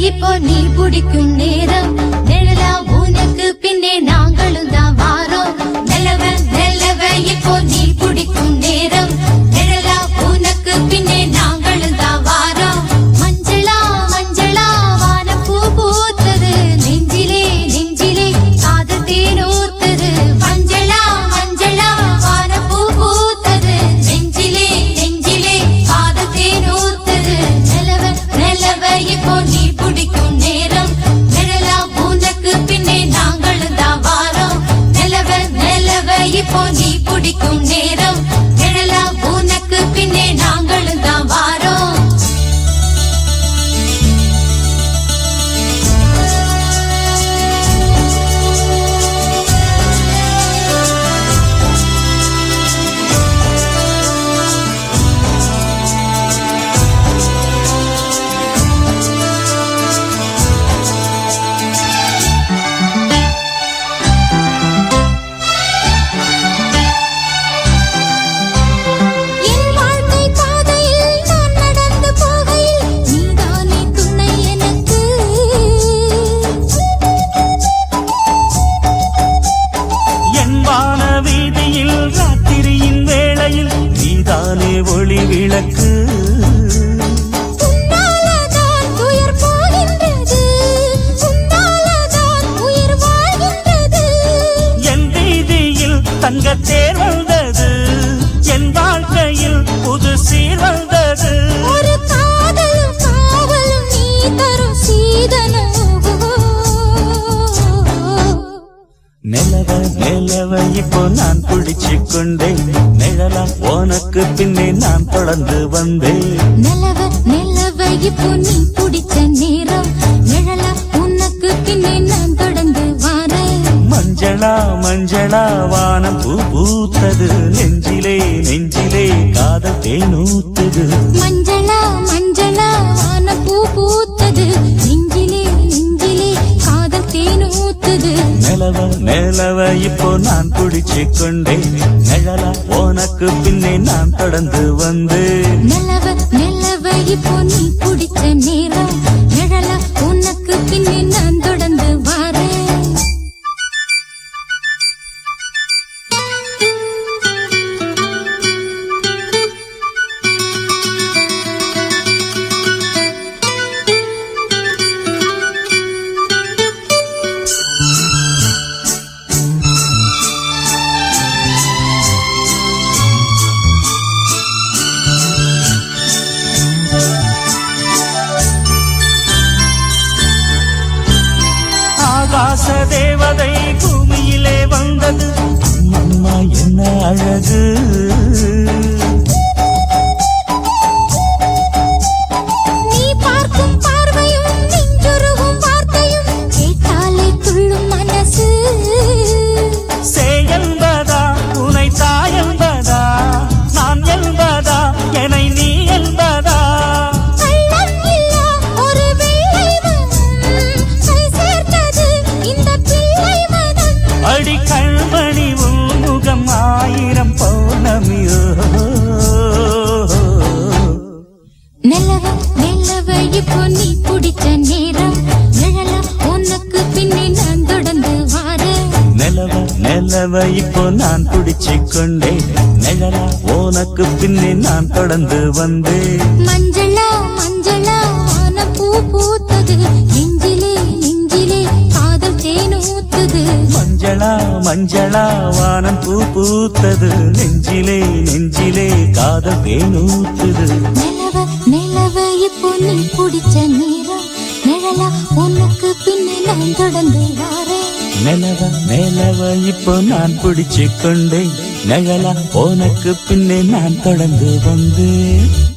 இப்போ நீ பிடிக்கும் நேரம் நிழலா உனக்கு பின்னே நாங்களும் தான் வாரோம். நிலவ நிலவ இப்போ நீ பிடிக்கும் நேரம் நிழலா உனக்கு பின்னே நாங்களும் தான் வாரோம். மஞ்சளா மஞ்சளா வானப்பூ பூத்தது நெஞ்சிலே நெஞ்சிலே காதல் தேனூத்தது. மஞ்சளா மஞ்சளா வானப்பூ பூத்தது நெஞ்சிலே நெஞ்சிலே காதல் தேனூத்தது. நிலவ நிலவ இப்போ நீ பிடிக்கும் நேரம் நிழலா உனக்கு பின்னே நாங்களும் தான் வாரோம். நிலவ நிலவ இப்போ நீ பிடிக்கும் நேரம் நிழலா உனக்கு பின்னே நாங்களும் தான் வாரோம். ஒளி விளக்கு உன்னாலதான் உயிர் போகின்றது, உன்னாலதான் உயிர் வாழ்கின்றது. என் வீதியில் தங்கத் தேர் வந்தது, என் வாழ்க்கையில் புது சீர் வந்தது. ஒரு காதலும் காவலும் நீ தரும் சீதனம். நிலவ நிலவ இப்போ நான் பிடிச்சு கொண்டேன் நிழலா உனக்கு பின்னே நான் தொடர்ந்து வந்தேன். நிலவ நிலவ இப்போ நீ பிடிச்ச நேரம் நிழலா உனக்கு பின்னே நான் தொடர்ந்து வாரேன். மஞ்சளா மஞ்சளா வானம் பூ பூத்தது நெஞ்சிலே நெஞ்சிலே காதல் தேனூத்தது. மஞ்சளா மஞ்சளா வானம் பூ பூத்தது நெஞ்சிலே நெஞ்சிலே காதல் தேனூத்தது. நிலவ நிலவ இப்போ நான் பிடிச்சு கொண்டேன் நிழலா உனக்கு பின்னே நான் தொடர்ந்து வந்தேன். நிலவ நிலவ இப்போ நீ பிடிச்ச நேரம் நிழலா உனக்கு பின்னே நான் தொடர்ந்து வாரேன். ஆகாச தேவதை பூமியிலே வந்தது, அம்மா என்ன அழகு. நீ பார்க்கும் பார்வையும் நெஞ்சுருகும் வார்த்தையும் கேட்டாலே துள்ளும் மனசு. சே என்பதா உனை தாய் என்பதா, நான் என்பதா என்னை நீ என்பதா. கள்ளம் இல்லா ஒரு வெள்ளை மனம் கை சேர்த்தது இந்த பிள்ளை மனம். அடி கண்மணி உன் முகம் ஆயிரம் பௌர்ணமியோ. நிலவ நிலவ இப்போ நீ பிடிச்ச நேரம் நிழலா உனக்கு பின்னே நான் தொடர்ந்து வாரேன். நிலவ நிலவ இப்போ நான் பிடிச்சு கொண்டேன் நிழலா உனக்கு பின்னே நான் தொடர்ந்து வந்தேன். மஞ்சளா மஞ்சளா வானம் பூ பூத்தது நெஞ்சிலே நெஞ்சிலே காதல் தேனூத்தது. மஞ்சளா மஞ்சளா வானம் பூ பூத்தது நெஞ்சிலே நெஞ்சிலே காதல் தேனூத்துது. நிலவ நிலவ இப்போ நீ பிடிச்ச நேரம் நிழலா உனக்கு பின்னே நான் தொடர்ந்து வாரேன். நிலவ நிலவ இப்போ நான் பிடிச்சு கொண்டேன் நிழலா உனக்கு பின்னே நான் தொடர்ந்து வந்தேன்.